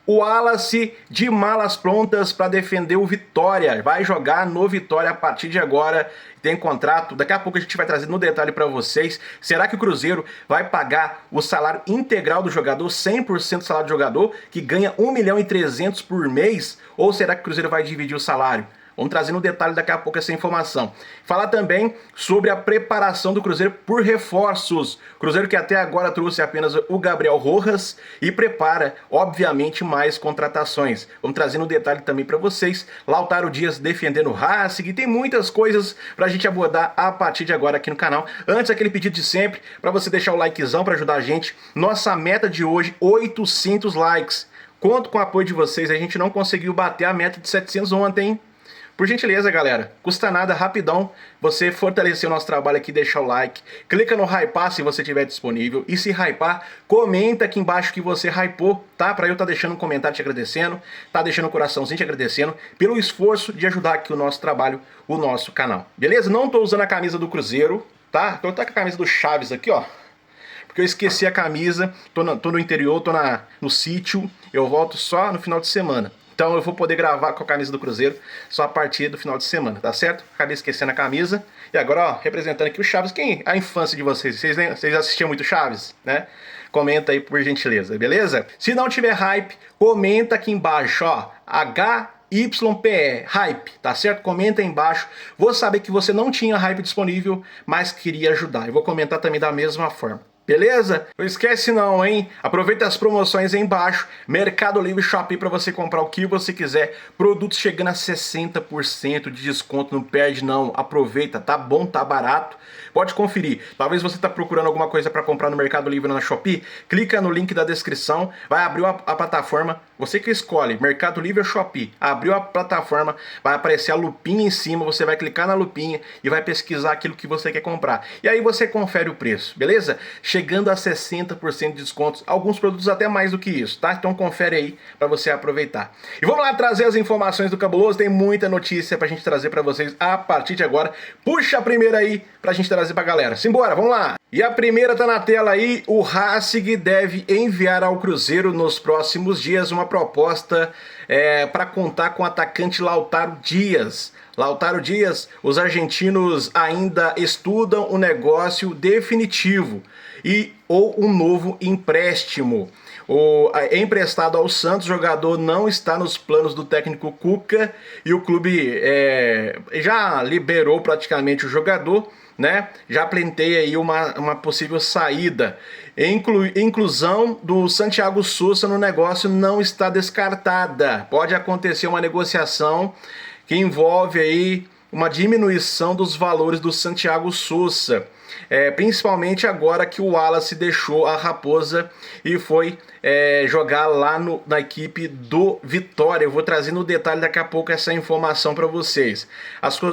O Wallace de malas prontas para defender o Vitória. Vai jogar no Vitória a partir de agora. Tem contrato. Daqui a pouco a gente vai trazer no detalhe para vocês. Será que o Cruzeiro vai pagar o salário integral do jogador, 100% do salário do jogador, que ganha 1.300.000 por mês? Ou será que o Cruzeiro vai dividir o salário? Vamos trazer no detalhe daqui a pouco essa informação. Falar também sobre a preparação do Cruzeiro por reforços. Cruzeiro que até agora trouxe apenas o Gabriel Rojas e prepara, obviamente, mais contratações. Vamos trazer no detalhe também para vocês. Lautaro Dias defendendo o Racing. Tem muitas coisas para a gente abordar a partir de agora aqui no canal. Antes, aquele pedido de sempre, para você deixar o likezão para ajudar a gente. Nossa meta de hoje, 800 likes. Conto com o apoio de vocês. A gente não conseguiu bater a meta de 700 ontem, hein? Por gentileza, galera, custa nada, rapidão, você fortalecer o nosso trabalho aqui, deixar o like, clica no hypar se você tiver disponível, e se hypar, comenta aqui embaixo que você hypou, tá? Pra eu estar deixando um comentário te agradecendo, tá deixando um coraçãozinho te agradecendo, pelo esforço de ajudar aqui o nosso trabalho, o nosso canal, beleza? Não tô usando a camisa do Cruzeiro, tá? Tô com a camisa do Chaves aqui, ó, porque eu esqueci a camisa, tô no interior, tô no sítio, eu volto só no final de semana. Então eu vou poder gravar com a camisa do Cruzeiro só a partir do final de semana, tá certo? Acabei esquecendo a camisa. E agora, ó, representando aqui o Chaves. Quem? A infância de vocês. Vocês assistiam muito Chaves, né? Comenta aí por gentileza, beleza? Se não tiver hype, comenta aqui embaixo, ó. HYPE, hype, tá certo? Comenta aí embaixo. Vou saber que você não tinha hype disponível, mas queria ajudar. Eu vou comentar também da mesma forma. Beleza? Não esquece não, hein? Aproveita as promoções aí embaixo. Mercado Livre, Shopee para você comprar o que você quiser. Produtos chegando a 60% de desconto. Não perde não. Aproveita. Tá bom, tá barato. Pode conferir. Talvez você tá procurando alguma coisa para comprar no Mercado Livre ou na Shopee. Clica no link da descrição. Vai abrir a plataforma. Você que escolhe, Mercado Livre ou Shopee. Abriu a plataforma, vai aparecer a lupinha em cima. Você vai clicar na lupinha e vai pesquisar aquilo que você quer comprar. E aí você confere o preço, beleza? Chegando a 60% de descontos, alguns produtos até mais do que isso, tá? Então confere aí para você aproveitar. E vamos lá trazer as informações do Cabuloso, tem muita notícia pra gente trazer para vocês a partir de agora. Puxa a primeira aí pra gente trazer pra galera. Simbora, vamos lá! E a primeira tá na tela aí, o Racing deve enviar ao Cruzeiro nos próximos dias uma proposta para contar com o atacante Lautaro Dias. Lautaro Dias, os argentinos ainda estudam o negócio definitivo ou um novo empréstimo. Emprestado ao Santos, o jogador não está nos planos do técnico Cuca e o clube já liberou praticamente o jogador, né? Já planteia aí uma possível saída. Inclusão do Santiago Sousa no negócio não está descartada. Pode acontecer uma negociação que envolve aí uma diminuição dos valores do Santiago Sousa. Principalmente agora que o Wallace deixou a Raposa e foi jogar lá na equipe do Vitória. Eu vou trazer no detalhe daqui a pouco essa informação para vocês.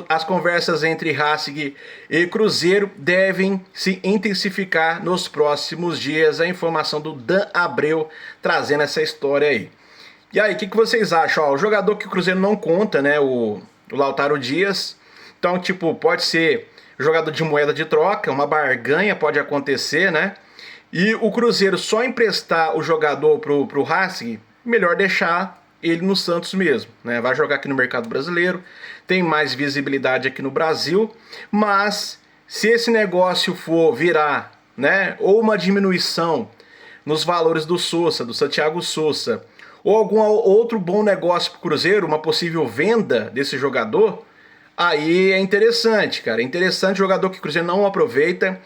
As conversas entre Racing e Cruzeiro devem se intensificar nos próximos dias. A informação do Dan Abreu trazendo essa história aí. E aí, o que vocês acham? Ó, o jogador que o Cruzeiro não conta, né? O Lautaro Dias. Então, tipo, pode ser jogador de moeda de troca, uma barganha pode acontecer, né? E o Cruzeiro só emprestar o jogador pro Racing, melhor deixar ele no Santos mesmo, né? Vai jogar aqui no mercado brasileiro, tem mais visibilidade aqui no Brasil, mas se esse negócio for virar, né, ou uma diminuição nos valores do Sousa, do Santiago Sousa, ou algum outro bom negócio pro Cruzeiro, uma possível venda desse jogador, aí é interessante, cara. É interessante, jogador que o Cruzeiro não aproveita,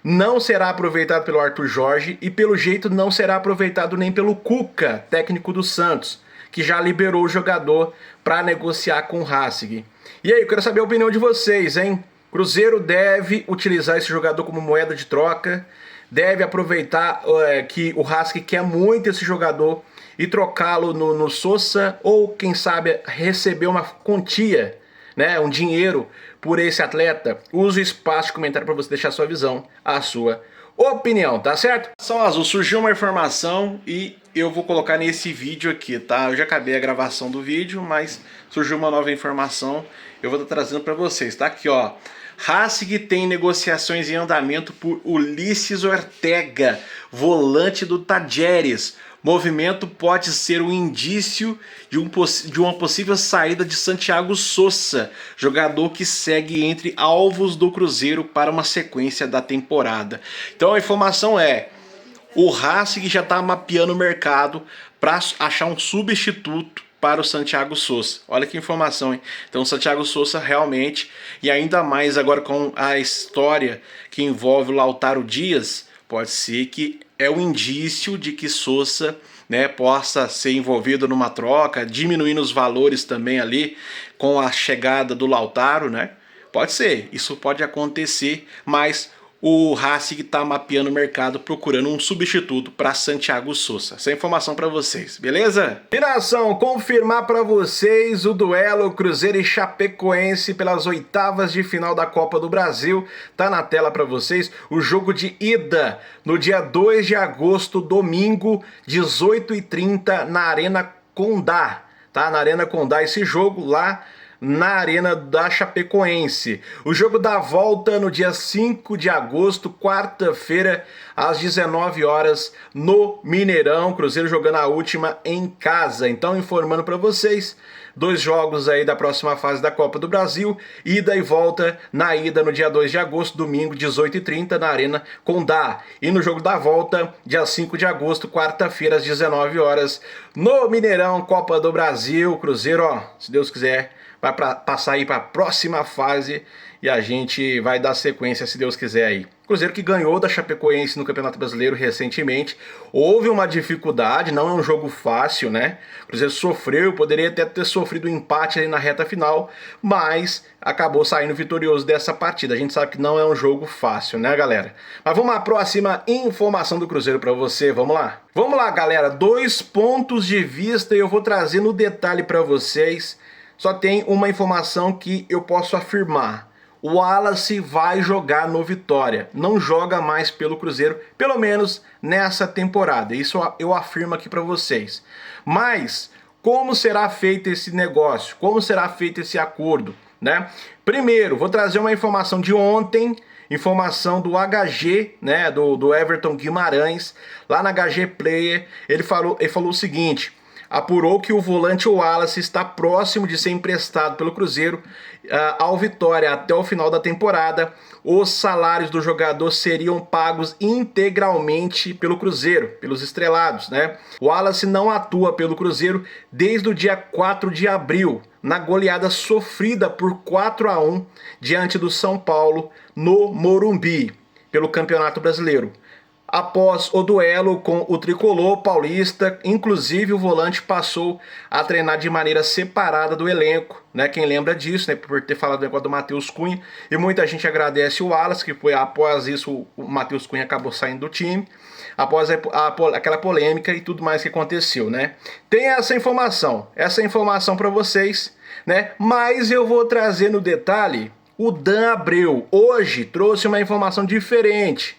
não será aproveitado pelo Arthur Jorge e pelo jeito não será aproveitado nem pelo Cuca, técnico do Santos, que já liberou o jogador para negociar com o Racing. E aí, eu quero saber a opinião de vocês, hein? Cruzeiro deve utilizar esse jogador como moeda de troca, deve aproveitar que o Racing quer muito esse jogador e trocá-lo no Sousa, ou quem sabe receber uma quantia, né, um dinheiro por esse atleta. Use o espaço de comentário para você deixar a sua visão, a sua opinião, tá certo? São Azul, surgiu uma informação e eu vou colocar nesse vídeo aqui, tá? Eu já acabei a gravação do vídeo, mas surgiu uma nova informação, eu vou estar trazendo para vocês, tá? Aqui, ó. Racing tem negociações em andamento por Ulisses Ortega, volante do Tajeres. movimento pode ser um indício de uma possível saída de Santiago Sousa, jogador que segue entre alvos do Cruzeiro para uma sequência da temporada. Então a informação é: o Racing já está mapeando o mercado para achar um substituto para o Santiago Sousa. Olha que informação, hein? Então o Santiago Sousa realmente, e ainda mais agora com a história que envolve o Lautaro Dias, pode ser que é um indício de que Sousa, né, possa ser envolvido numa troca, diminuindo os valores também ali com a chegada do Lautaro, né? Pode ser, isso pode acontecer, mas o Racing está mapeando o mercado, procurando um substituto para Santiago Sousa. Essa é a informação para vocês, beleza? E nação, confirmar para vocês o duelo Cruzeiro e Chapecoense pelas oitavas de final da Copa do Brasil. Tá na tela para vocês o jogo de ida no dia 2 de agosto, domingo, 18h30, na Arena Condá. Tá? Na Arena Condá, esse jogo lá na Arena da Chapecoense. O jogo da volta no dia 5 de agosto, quarta-feira, às 19 horas, no Mineirão. Cruzeiro jogando a última em casa. Então, informando para vocês, 2 jogos aí da próxima fase da Copa do Brasil, ida e volta. Na ida no dia 2 de agosto, domingo, 18h30, na Arena Condá. E no jogo da volta, dia 5 de agosto, quarta-feira, às 19 horas, no Mineirão, Copa do Brasil. Cruzeiro, ó, se Deus quiser, vai passar aí para a próxima fase e a gente vai dar sequência, se Deus quiser aí. Cruzeiro que ganhou da Chapecoense no Campeonato Brasileiro recentemente. Houve uma dificuldade, não é um jogo fácil, né? O Cruzeiro sofreu, poderia até ter sofrido um empate aí na reta final, mas acabou saindo vitorioso dessa partida. A gente sabe que não é um jogo fácil, né, galera? Mas vamos à próxima informação do Cruzeiro para você, vamos lá? Vamos lá, galera, 2 pontos de vista e eu vou trazer no detalhe para vocês. Só tem uma informação que eu posso afirmar: o Wallace vai jogar no Vitória, não joga mais pelo Cruzeiro, pelo menos nessa temporada. Isso eu afirmo aqui para vocês. Mas como será feito esse negócio? Como será feito esse acordo, né? Primeiro, vou trazer uma informação de ontem, informação do HG, né, do Everton Guimarães, lá na HG Player. Ele falou o seguinte: apurou que o volante Wallace está próximo de ser emprestado pelo Cruzeiro ao Vitória até o final da temporada. Os salários do jogador seriam pagos integralmente pelo Cruzeiro, pelos estrelados, né? O Wallace não atua pelo Cruzeiro desde o dia 4 de abril, na goleada sofrida por 4-1 diante do São Paulo no Morumbi, pelo Campeonato Brasileiro. Após o duelo com o tricolor paulista, inclusive o volante passou a treinar de maneira separada do elenco, né? Quem lembra disso, né? Por ter falado do negócio do Matheus Cunha. E muita gente agradece o Wallace, que foi após isso o Matheus Cunha acabou saindo do time, após aquela polêmica e tudo mais que aconteceu, né? Tem essa informação para vocês, né? Mas eu vou trazer no detalhe o Dan Abreu. Hoje trouxe uma informação diferente.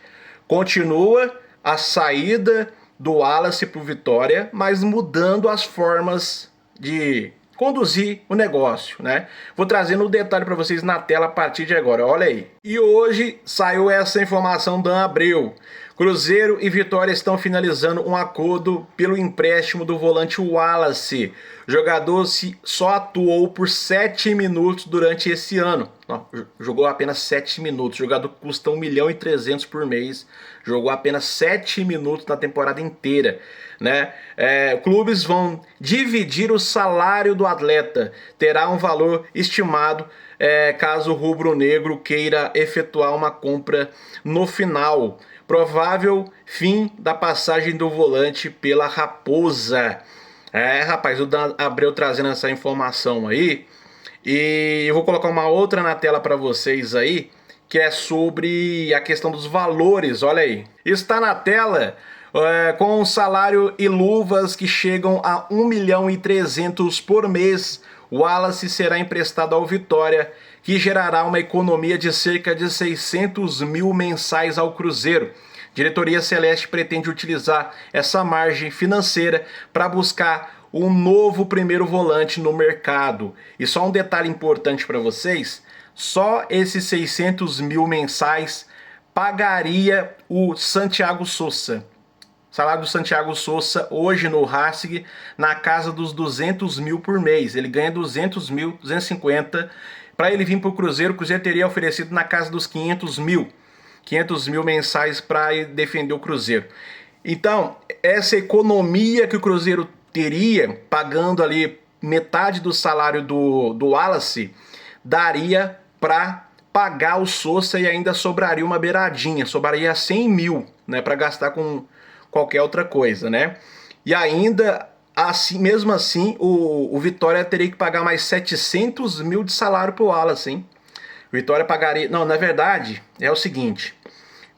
Continua a saída do Wallace para o Vitória, mas mudando as formas de conduzir o negócio, né? Vou trazer no detalhe para vocês na tela a partir de agora, olha aí. E hoje saiu essa informação do Abreu. Cruzeiro e Vitória estão finalizando um acordo pelo empréstimo do volante Wallace. O jogador só atuou por 7 minutos durante esse ano. Não, jogou apenas 7 minutos. O jogador custa 1.300.000 por mês. Jogou apenas 7 minutos na temporada inteira, né? Clubes vão dividir o salário do atleta. Terá um valor estimado caso o rubro-negro queira efetuar uma compra no final. Provável fim da passagem do volante pela Raposa. Rapaz, o Dan Abreu trazendo essa informação aí. E eu vou colocar uma outra na tela para vocês aí, que é sobre a questão dos valores, olha aí. Está na tela com um salário e luvas que chegam a 1.300.000 por mês. O Wallace será emprestado ao Vitória, que gerará uma economia de cerca de 600.000 mensais ao Cruzeiro. Diretoria Celeste pretende utilizar essa margem financeira para buscar um novo primeiro volante no mercado. E só um detalhe importante para vocês: só esses 600.000 mensais pagaria o Santiago Sousa. Salário do Santiago Sousa hoje no Racing na casa dos 200 mil por mês. Ele ganha 200 mil, 250. Para ele vir para o Cruzeiro teria oferecido na casa dos 500 mil. 500 mil mensais para defender o Cruzeiro. Então, essa economia que o Cruzeiro teria, pagando ali metade do salário do Wallace, daria para pagar o Sousa e ainda sobraria uma beiradinha, sobraria 100 mil, né, para gastar com qualquer outra coisa, né? E ainda, assim, mesmo assim, o Vitória teria que pagar mais 700 mil de salário pro Wallace, hein? O Vitória pagaria... Não, na verdade, é o seguinte,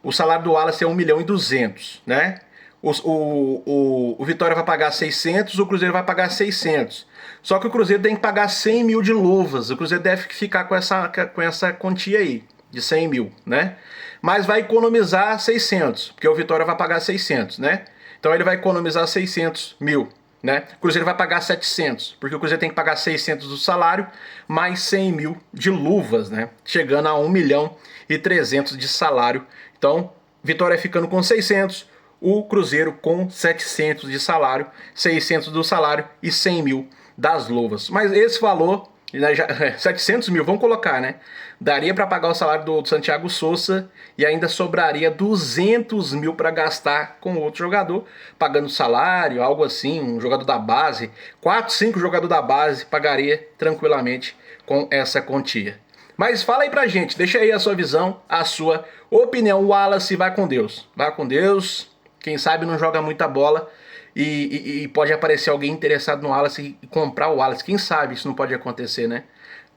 o salário do Wallace é 1 milhão e 200, né? O Vitória vai pagar 600, o Cruzeiro vai pagar 600. Só que o Cruzeiro tem que pagar 100 mil de luvas, o Cruzeiro deve ficar com essa quantia aí, de 100 mil, né? Mas vai economizar 600, porque o Vitória vai pagar 600, né? Então ele vai economizar 600 mil, né? O Cruzeiro vai pagar 700, porque o Cruzeiro tem que pagar 600 do salário, mais 100 mil de luvas, né? Chegando a 1 milhão e 300 de salário. Então, Vitória ficando com 600, o Cruzeiro com 700 de salário, 600 do salário e 100 mil das luvas. Mas esse valor, né, 700 mil, vamos colocar, né? Daria para pagar o salário do Santiago Sousa e ainda sobraria 200 mil para gastar com outro jogador, pagando salário, algo assim, um jogador da base, 4, 5 jogadores da base pagaria tranquilamente com essa quantia. Mas fala aí pra gente, deixa aí a sua visão, a sua opinião. O Wallace vai com Deus, vai com Deus, quem sabe não joga muita bola e pode aparecer alguém interessado no Wallace e comprar o Wallace, quem sabe isso não pode acontecer, né?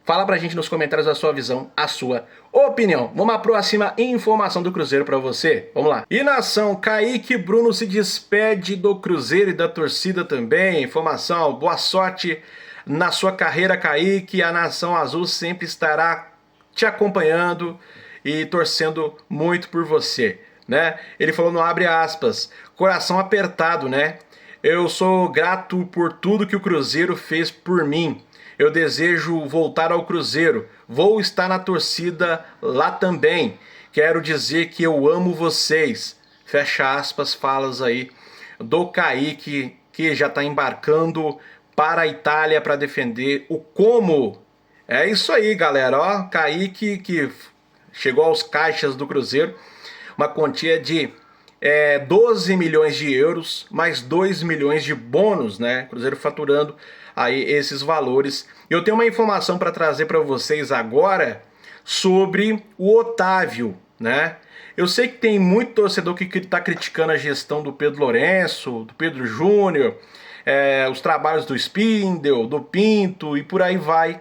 Fala pra gente nos comentários a sua visão, a sua opinião. Vamos à próxima informação do Cruzeiro pra você. Vamos lá. E nação, Kaique Bruno se despede do Cruzeiro e da torcida também. Informação, boa sorte na sua carreira, Kaique. A Nação Azul sempre estará te acompanhando e torcendo muito por você, né? Ele falou no abre aspas, coração apertado, né? Eu sou grato por tudo que o Cruzeiro fez por mim. Eu desejo voltar ao Cruzeiro. Vou estar na torcida lá também. Quero dizer que eu amo vocês. Fecha aspas, falas aí do Kaique, que já está embarcando para a Itália para defender o Como. É isso aí, galera. Ó, Kaique que chegou aos caixas do Cruzeiro. Uma quantia de 12 milhões de euros, mais 2 milhões de bônus, né? Cruzeiro faturando aí esses valores. Eu tenho uma informação para trazer para vocês agora sobre o Otávio, né? Eu sei que tem muito torcedor que está criticando a gestão do Pedro Lourenço, do Pedro Júnior, os trabalhos do Spindel, do Pinto e por aí vai.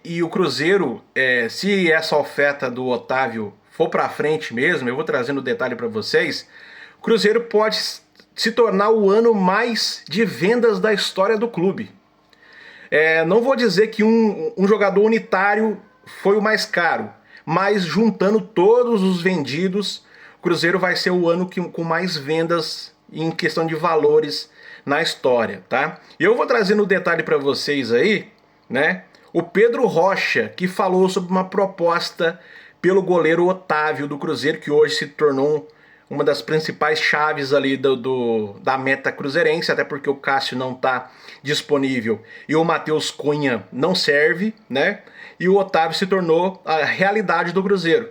E o Cruzeiro, se essa oferta do Otávio for para frente mesmo, eu vou trazendo o detalhe para vocês, o Cruzeiro pode se tornar o ano mais de vendas da história do clube. Não vou dizer que um jogador unitário foi o mais caro, mas juntando todos os vendidos, o Cruzeiro vai ser o ano com mais vendas em questão de valores na história, tá? E eu vou trazendo o detalhe para vocês aí, né? O Pedro Rocha, que falou sobre uma proposta pelo goleiro Otávio do Cruzeiro, que hoje se tornou uma das principais chaves ali da meta cruzeirense, até porque o Cássio não está disponível e o Matheus Cunha não serve, né? E o Otávio se tornou a realidade do Cruzeiro.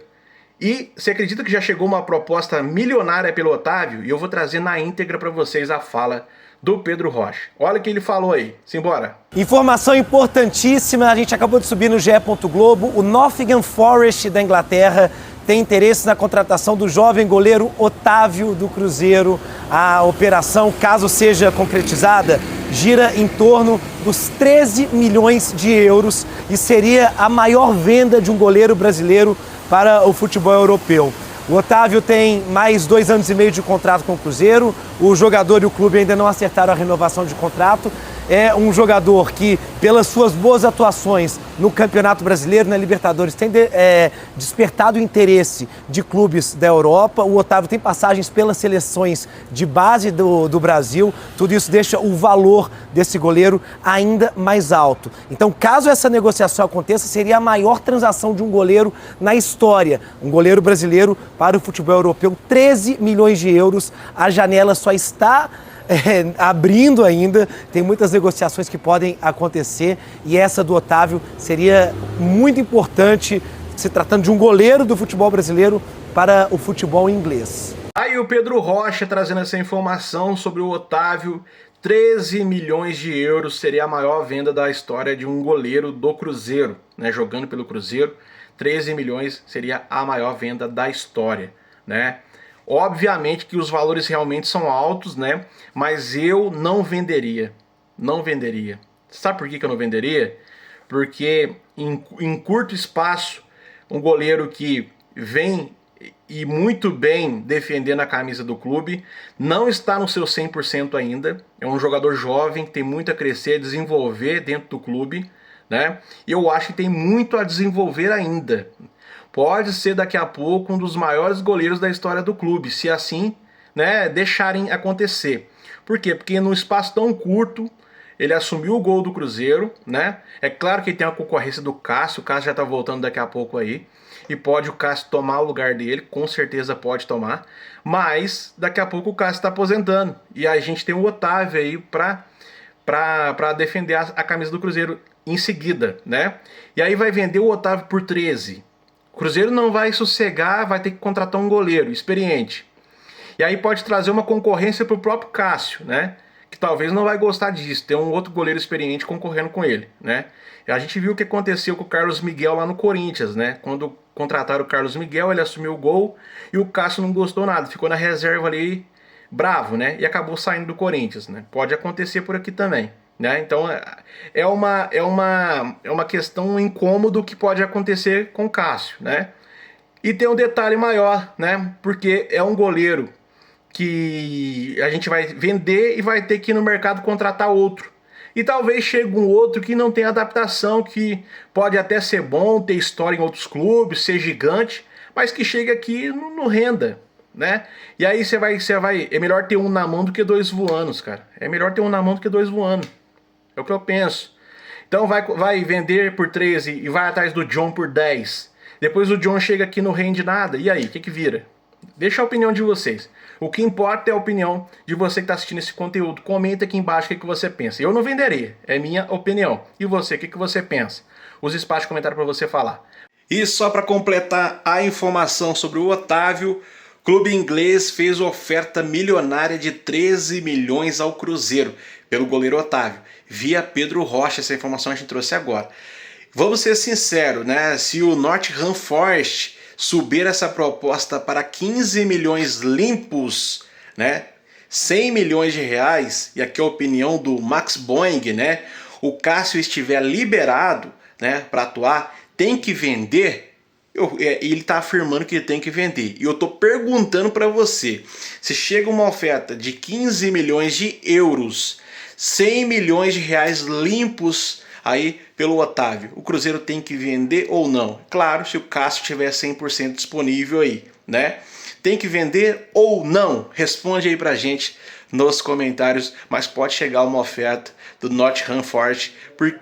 E você acredita que já chegou uma proposta milionária pelo Otávio? E eu vou trazer na íntegra para vocês a fala do Pedro Rocha. Olha o que ele falou aí. Simbora. Informação importantíssima, a gente acabou de subir no GE. Globo. O Nottingham Forest da Inglaterra tem interesse na contratação do jovem goleiro Otávio do Cruzeiro. A operação, caso seja concretizada, gira em torno dos 13 milhões de euros e seria a maior venda de um goleiro brasileiro para o futebol europeu. O Otávio tem mais 2 anos e meio de contrato com o Cruzeiro. O jogador e o clube ainda não acertaram a renovação de contrato. é um jogador que, pelas suas boas atuações no Campeonato Brasileiro, na Libertadores, tem despertado o interesse de clubes da Europa. O Otávio tem passagens pelas seleções de base do Brasil. Tudo isso deixa o valor desse goleiro ainda mais alto. Então, caso essa negociação aconteça, seria a maior transação de um goleiro na história. Um goleiro brasileiro para o futebol europeu, 13 milhões de euros. A janela só está abrindo ainda, tem muitas negociações que podem acontecer e essa do Otávio seria muito importante, se tratando de um goleiro do futebol brasileiro para o futebol inglês. Aí o Pedro Rocha trazendo essa informação sobre o Otávio. 13 milhões de euros seria a maior venda da história de um goleiro do Cruzeiro, né? Jogando pelo Cruzeiro, 13 milhões seria a maior venda da história, né? Obviamente que os valores realmente são altos, né? Mas eu não venderia. Não venderia. Sabe por que eu não venderia? Porque em curto espaço, um goleiro que vem e muito bem defendendo a camisa do clube, não está no seu 100% ainda. É um jogador jovem, tem muito a crescer, a desenvolver dentro do clube, né? E eu acho que tem muito a desenvolver ainda. Pode ser daqui a pouco um dos maiores goleiros da história do clube, se assim, né, deixarem acontecer. Por quê? Porque num espaço tão curto, ele assumiu o gol do Cruzeiro, né? É claro que tem a concorrência do Cássio, o Cássio já tá voltando daqui a pouco aí, e pode o Cássio tomar o lugar dele, com certeza pode tomar, mas daqui a pouco o Cássio está aposentando, e a gente tem o Otávio aí para defender a camisa do Cruzeiro em seguida, né? E aí vai vender o Otávio por 13. O Cruzeiro não vai sossegar, vai ter que contratar um goleiro experiente. E aí pode trazer uma concorrência para o próprio Cássio, né? Que talvez não vai gostar disso, ter um outro goleiro experiente concorrendo com ele, né? A gente viu o que aconteceu com o Carlos Miguel lá no Corinthians, né? Quando contrataram o Carlos Miguel, ele assumiu o gol e o Cássio não gostou nada, ficou na reserva ali bravo, né? E acabou saindo do Corinthians, né? Pode acontecer por aqui também, né? Então é uma questão, um incômodo que pode acontecer com o Cássio, né? E tem um detalhe maior, né? Porque é um goleiro que a gente vai vender e vai ter que ir no mercado contratar outro. E talvez chegue um outro que não tem adaptação, que pode até ser bom, ter história em outros clubes, ser gigante, mas que chega aqui e não renda, né? E aí você vai... É melhor ter um na mão do que dois voando, cara. É melhor ter um na mão do que dois voando. É o que eu penso. Então vai vender por 13 e vai atrás do John por 10. Depois o John chega aqui e não rende nada. E aí, o que vira? Deixa a opinião de vocês. O que importa é a opinião de você que está assistindo esse conteúdo. Comenta aqui embaixo o que você pensa. Eu não venderia, é minha opinião. E você, o que você pensa? Use espaço de comentário para você falar. E só para completar a informação sobre o Otávio, o clube inglês fez oferta milionária de 13 milhões ao Cruzeiro pelo goleiro Otávio, via Pedro Rocha. Essa informação a gente trouxe agora. Vamos ser sinceros, né? Se o Nottingham Forest subir essa proposta para 15 milhões limpos, né? 100 milhões de reais, e aqui a opinião do Max Boeing, né? O Cássio estiver liberado, né, para atuar, tem que vender. Ele está afirmando que tem que vender. E eu estou perguntando para você, se chega uma oferta de 15 milhões de euros, 100 milhões de reais limpos aí pelo Otávio, o Cruzeiro tem que vender ou não? Claro, se o Cássio tiver 100% disponível aí, né? Tem que vender ou não? Responde aí pra gente nos comentários, mas pode chegar uma oferta do Nottingham Forest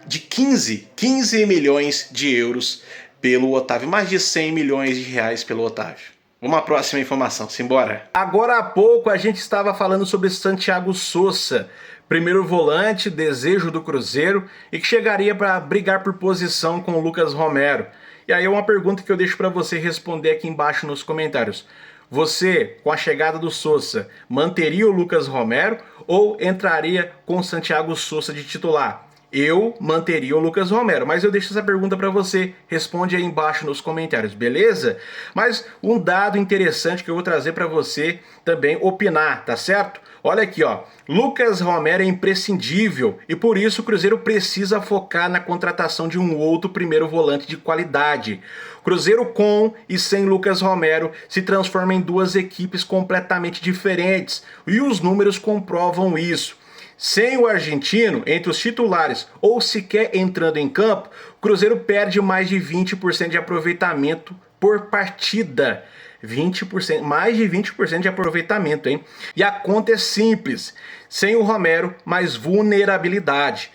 de 15 milhões de euros pelo Otávio, mais de 100 milhões de reais pelo Otávio. Vamos à próxima informação, simbora. Agora há pouco a gente estava falando sobre Santiago Sousa, primeiro volante, desejo do Cruzeiro, e que chegaria para brigar por posição com o Lucas Romero. E aí é uma pergunta que eu deixo para você responder aqui embaixo nos comentários. Você, com a chegada do Sousa, manteria o Lucas Romero ou entraria com o Santiago Sousa de titular? Eu manteria o Lucas Romero, mas eu deixo essa pergunta para você, responde aí embaixo nos comentários, beleza? Mas um dado interessante que eu vou trazer para você também opinar, tá certo? Olha aqui, ó, Lucas Romero é imprescindível e por isso o Cruzeiro precisa focar na contratação de um outro primeiro volante de qualidade. Cruzeiro com e sem Lucas Romero se transforma em duas equipes completamente diferentes e os números comprovam isso. Sem o argentino entre os titulares ou sequer entrando em campo, o Cruzeiro perde mais de 20% de aproveitamento por partida. 20%, mais de 20% de aproveitamento, hein? E a conta é simples. Sem o Romero, mais vulnerabilidade,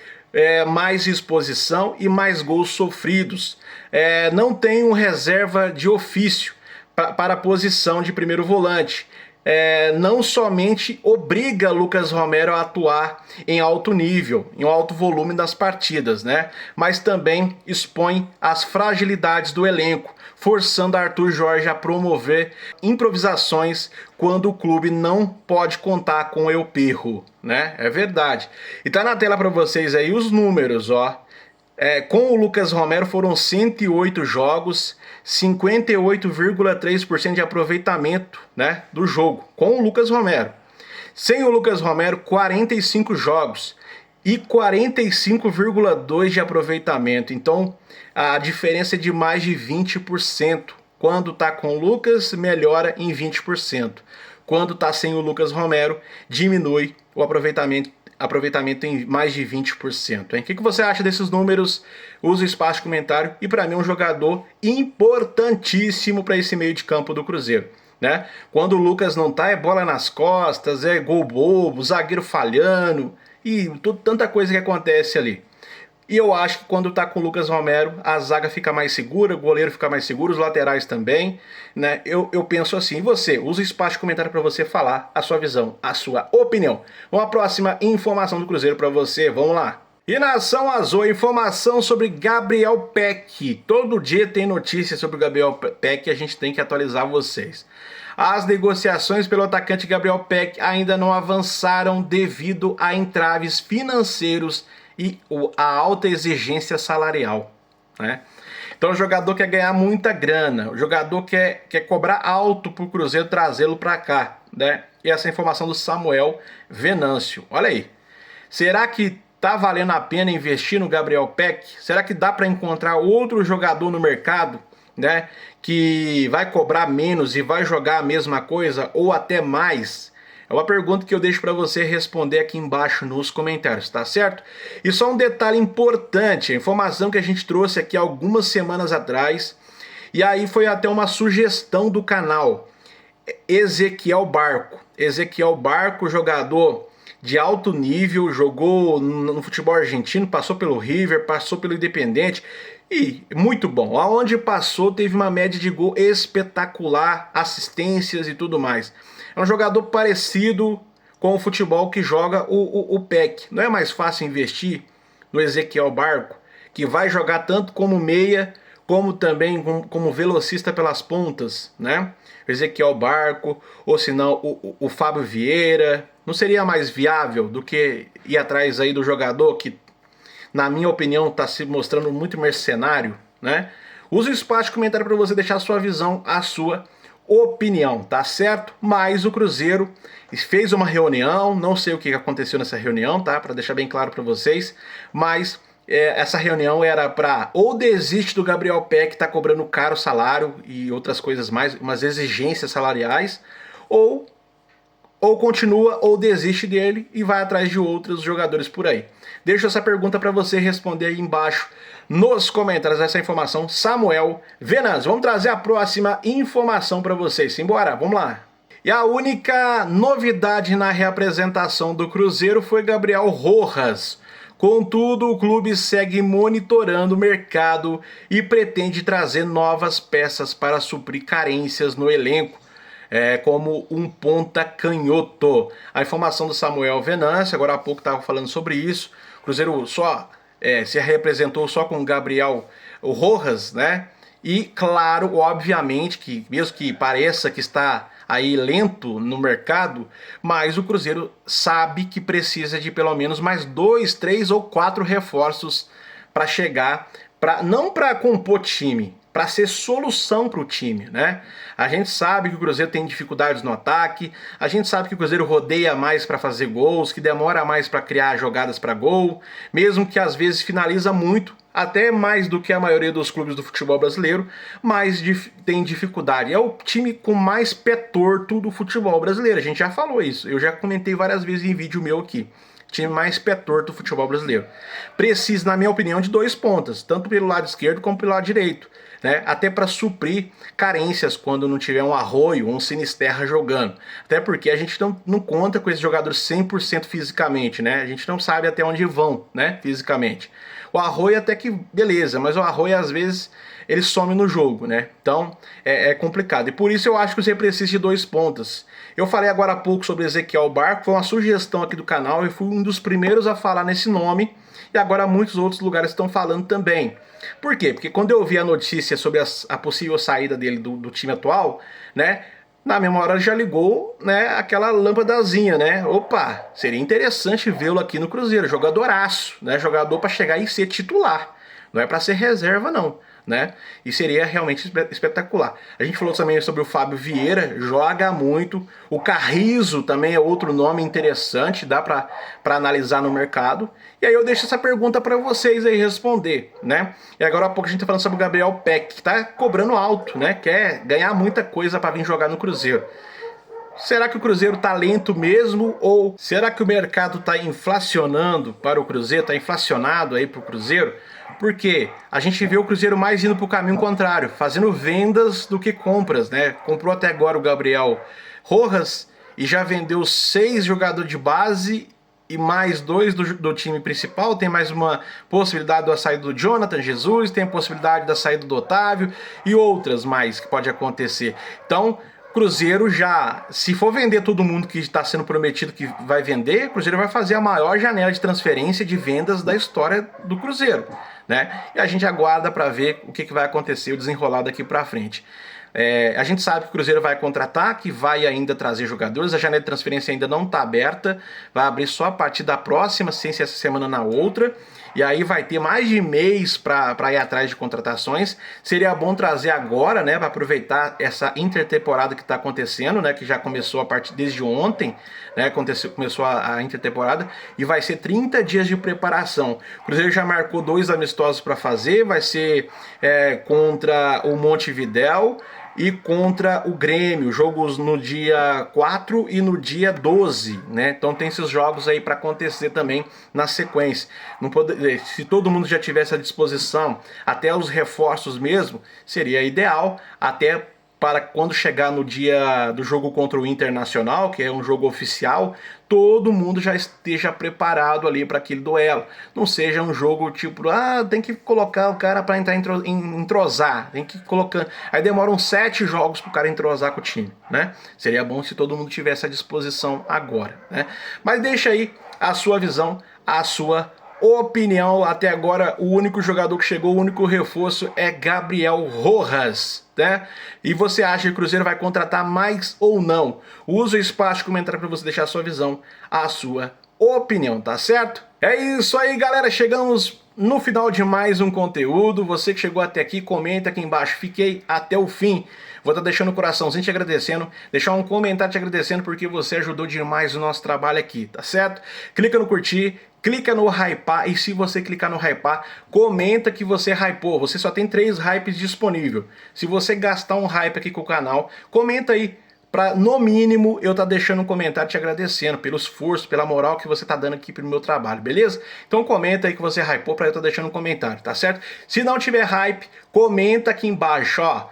mais exposição e mais gols sofridos. Não tem um reserva de ofício para a posição de primeiro volante. Não somente obriga Lucas Romero a atuar em alto nível, em alto volume das partidas, né? Mas também expõe as fragilidades do elenco, forçando Arthur Jorge a promover improvisações quando o clube não pode contar com o El Pirro, né? É verdade. E tá na tela para vocês aí os números, ó. Com o Lucas Romero foram 108 jogos, 58,3% de aproveitamento, né, do jogo, com o Lucas Romero. Sem o Lucas Romero, 45 jogos e 45,2% de aproveitamento. Então, a diferença é de mais de 20%. Quando tá com o Lucas, melhora em 20%. Quando tá sem o Lucas Romero, diminui o aproveitamento em mais de 20%. Hein? O que você acha desses números? Usa o espaço de comentário. E para mim é um jogador importantíssimo para esse meio de campo do Cruzeiro, né? Quando o Lucas não tá, é bola nas costas, é gol bobo, zagueiro falhando e tanta coisa que acontece ali. E eu acho que quando tá com o Lucas Romero, a zaga fica mais segura, o goleiro fica mais seguro, os laterais também, né? Eu penso assim. E você? Usa o espaço de comentário para você falar a sua visão, a sua opinião. Vamos à próxima informação do Cruzeiro para você. Vamos lá. E Nação Azul, informação sobre Gabriel Peck. Todo dia tem notícia sobre o Gabriel Peck e a gente tem que atualizar vocês. As negociações pelo atacante Gabriel Peck ainda não avançaram devido a entraves financeiros e a alta exigência salarial, né? Então o jogador quer ganhar muita grana, o jogador quer cobrar alto para o Cruzeiro trazê-lo para cá, né? E essa informação do Samuel Venâncio. Olha aí, será que tá valendo a pena investir no Gabriel Peck? Será que dá para encontrar outro jogador no mercado, né, que vai cobrar menos e vai jogar a mesma coisa ou até mais? É uma pergunta que eu deixo para você responder aqui embaixo nos comentários, tá certo? E só um detalhe importante, a informação que a gente trouxe aqui algumas semanas atrás, e aí foi até uma sugestão do canal, Ezequiel Barco. Ezequiel Barco, jogador de alto nível, jogou no futebol argentino, passou pelo River, passou pelo Independente, e muito bom. Aonde passou teve uma média de gol espetacular, assistências e tudo mais. É um jogador parecido com o futebol que joga o Peck. Não é mais fácil investir no Ezequiel Barco, que vai jogar tanto como meia, como também como velocista pelas pontas, né? O Ezequiel Barco, ou se não o Fábio Vieira. Não seria mais viável do que ir atrás aí do jogador que, na minha opinião, está se mostrando muito mercenário, né? Use o espaço de comentário para você deixar a sua visão, a sua opinião, tá certo? Mas o Cruzeiro fez uma reunião, não sei o que aconteceu nessa reunião, tá? Para deixar bem claro para vocês, mas essa reunião era para ou desiste do Gabriel Peck, tá cobrando caro salário e outras coisas mais, umas exigências salariais, ou continua ou desiste dele e vai atrás de outros jogadores por aí. Deixo essa pergunta para você responder aí embaixo nos comentários essa informação, Samuel Venâncio. Vamos trazer a próxima informação para vocês. Simbora, vamos lá. E a única novidade na reapresentação do Cruzeiro foi Gabriel Rojas. Contudo, o clube segue monitorando o mercado e pretende trazer novas peças para suprir carências no elenco, como um ponta canhoto. A informação do Samuel Venâncio, agora há pouco estava falando sobre isso. O Cruzeiro só se representou só com o Gabriel Rojas, né? E claro, obviamente, que mesmo que pareça que está aí lento no mercado, mas o Cruzeiro sabe que precisa de pelo menos mais 2, 3 ou 4 reforços para chegar, não para compor time, para ser solução para o time, né? A gente sabe que o Cruzeiro tem dificuldades no ataque, a gente sabe que o Cruzeiro rodeia mais para fazer gols, que demora mais para criar jogadas para gol, mesmo que às vezes finaliza muito, até mais do que a maioria dos clubes do futebol brasileiro, mas tem dificuldade. É o time com mais pé torto do futebol brasileiro, a gente já falou isso, eu já comentei várias vezes em vídeo meu aqui. time mais pé torto do futebol brasileiro. Precisa, na minha opinião, de 2 pontas, tanto pelo lado esquerdo como pelo lado direito, né? Até para suprir carências quando não tiver um Arroio ou um Sinisterra jogando. Até porque a gente não conta com esses jogadores 100% fisicamente, né? A gente não sabe até onde vão, né, fisicamente. O Arroio até que beleza, mas o Arroio às vezes ele some no jogo, né? Então é complicado. E por isso eu acho que você precisa de 2 pontas. Eu falei agora há pouco sobre Ezequiel Barco, foi uma sugestão aqui do canal e fui um dos primeiros a falar nesse nome. E agora muitos outros lugares estão falando também. Por quê? Porque quando eu vi a notícia sobre a possível saída dele do time atual, né? Na mesma hora já ligou, né, aquela lâmpadazinha, né? Opa, seria interessante vê-lo aqui no Cruzeiro, jogadoraço, né? Jogador para chegar e ser titular. Não é para ser reserva não, né? E seria realmente espetacular. A gente falou também sobre o Fábio Vieira, joga muito. O Carrizo também é outro nome interessante, dá para analisar no mercado. E aí eu deixo essa pergunta para vocês aí responder, né? E agora há pouco a gente tá falando sobre o Gabriel Peck, que tá cobrando alto, né? Quer ganhar muita coisa para vir jogar no Cruzeiro. Será que o Cruzeiro tá lento mesmo? Ou será que o mercado tá inflacionando para o Cruzeiro? Tá inflacionado aí pro Cruzeiro? Porque a gente vê o Cruzeiro mais indo pro caminho contrário, fazendo vendas do que compras, né? Comprou até agora o Gabriel Rojas e já vendeu 6 jogadores de base e mais 2 do time principal. Tem mais uma possibilidade da saída do Jonathan Jesus, tem a possibilidade da saída do Otávio e outras mais que pode acontecer. Então, Cruzeiro já, se for vender todo mundo que está sendo prometido que vai vender, o Cruzeiro vai fazer a maior janela de transferência de vendas da história do Cruzeiro, né? E a gente aguarda para ver o que vai acontecer, o desenrolar daqui para frente. A gente sabe que o Cruzeiro vai contratar, que vai ainda trazer jogadores, a janela de transferência ainda não está aberta, vai abrir só a partir da próxima, sem ser essa semana na outra, e aí vai ter mais de mês para ir atrás de contratações. Seria bom trazer agora, né, para aproveitar essa intertemporada que está acontecendo, né, que já começou a partir desde ontem, né, começou a intertemporada, e vai ser 30 dias de preparação. O Cruzeiro já marcou 2 amistosos para fazer, vai ser contra o Montevidéu e contra o Grêmio, jogos no dia 4 e no dia 12, né? Então tem esses jogos aí para acontecer também na sequência. Não pode, se todo mundo já tivesse à disposição, até os reforços mesmo, seria ideal, até para quando chegar no dia do jogo contra o Internacional, que é um jogo oficial, todo mundo já esteja preparado ali para aquele duelo. Não seja um jogo tipo, tem que colocar o cara para entrar entrosar, tem que colocar. Aí demoram 7 jogos para o cara entrosar com o time, né? Seria bom se todo mundo tivesse à disposição agora, né? Mas deixa aí a sua visão, a sua opinião. Até agora o único jogador que chegou, o único reforço é Gabriel Rojas, né? E você acha que o Cruzeiro vai contratar mais ou não? Usa o espaço de comentário para você deixar a sua visão, a sua opinião, tá certo? É isso aí, galera, chegamos no final de mais um conteúdo. Você que chegou até aqui, comenta aqui embaixo, fiquei até o fim. Vou estar deixando o coraçãozinho te agradecendo, deixar um comentário te agradecendo porque você ajudou demais o nosso trabalho aqui, tá certo? Clica no curtir, clica no hypar, e se você clicar no hypar, comenta que você hypou. Você só tem 3 hypes disponíveis. Se você gastar um hype aqui com o canal, comenta aí, para no mínimo eu tá deixando um comentário te agradecendo pelo esforço, pela moral que você tá dando aqui pro meu trabalho, beleza? Então comenta aí que você hypou para eu tá deixando um comentário, tá certo? Se não tiver hype, comenta aqui embaixo, ó,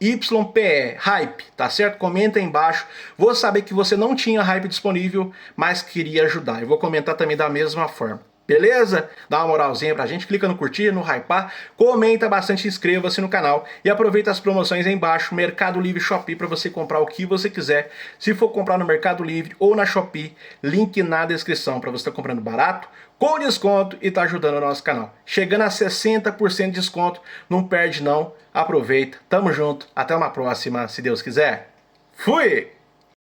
HYPE, hype, tá certo? Comenta aí embaixo. Vou saber que você não tinha hype disponível, mas queria ajudar. Eu vou comentar também da mesma forma. Beleza? Dá uma moralzinha pra gente, clica no curtir, no hypar, comenta bastante, inscreva-se no canal e aproveita as promoções aí embaixo, Mercado Livre e Shopee, para você comprar o que você quiser. Se for comprar no Mercado Livre ou na Shopee, link na descrição para você estar comprando barato, com desconto e tá ajudando o nosso canal. Chegando a 60% de desconto, não perde não, aproveita, tamo junto, até uma próxima, se Deus quiser. Fui!